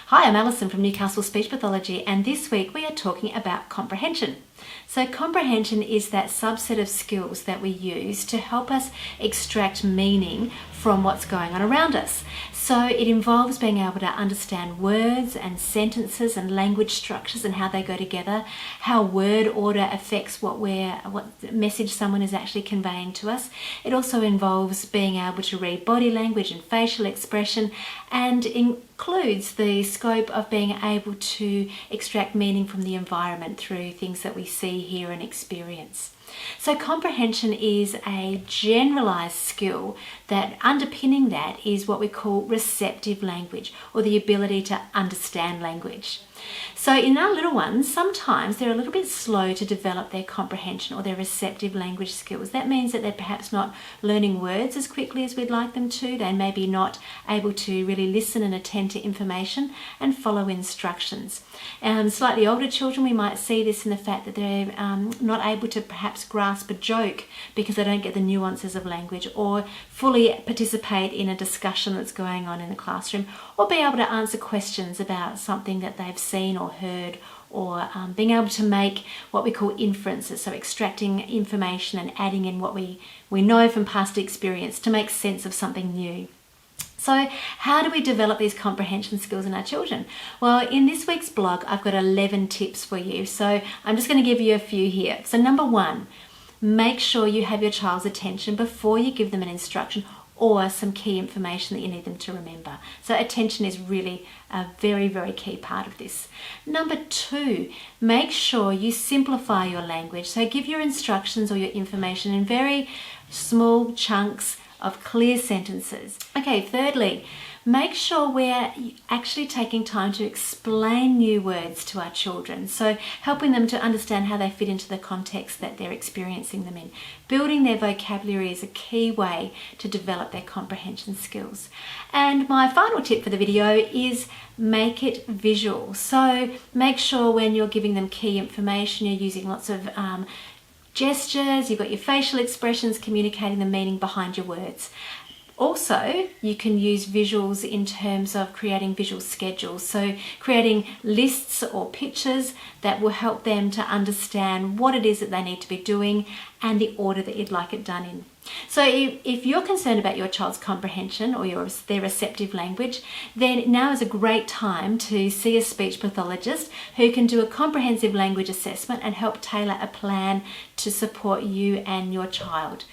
Hi, I'm Alison from Newcastle Speech Pathology, and this week we are talking about comprehension. So comprehension is that subset of skills that we use to help us extract meaning from what's going on around us. So it involves being able to understand words and sentences and language structures and how they go together, how word order affects what message someone is actually conveying to us. It also involves being able to read body language and facial expression, and includes the scope of being able to extract meaning from the environment through things that we see, hear and experience. So comprehension is a generalized skill that underpinning that is what we call receptive language, or the ability to understand language. So in our little ones, sometimes they're a little bit slow to develop their comprehension or their receptive language skills. That means that they're perhaps not learning words as quickly as we'd like them to. They may be not able to really listen and attend to information and follow instructions. Slightly older children, we might see this in the fact that they're not able to perhaps grasp a joke because they don't get the nuances of language, or fully participate in a discussion that's going on in the classroom, or be able to answer questions about something that they've seen or heard, or being able to make what we call inferences, so extracting information and adding in what we know from past experience to make sense of something new. So how do we develop these comprehension skills in our children? Well, in this week's blog, I've got 11 tips for you. So I'm just going to give you a few here. So number one, make sure you have your child's attention before you give them an instruction or some key information that you need them to remember. So attention is really a very, very key part of this. Number two, make sure you simplify your language. So give your instructions or your information in very small chunks of clear sentences. Okay, thirdly, make sure we're actually taking time to explain new words to our children. So helping them to understand how they fit into the context that they're experiencing them in. Building their vocabulary is a key way to develop their comprehension skills. And my final tip for the video is make it visual. So make sure when you're giving them key information, you're using lots of gestures, you've got your facial expressions communicating the meaning behind your words. Also, you can use visuals in terms of creating visual schedules, so creating lists or pictures that will help them to understand what it is that they need to be doing and the order that you'd like it done in. So if you're concerned about your child's comprehension or their receptive language, then now is a great time to see a speech pathologist who can do a comprehensive language assessment and help tailor a plan to support you and your child.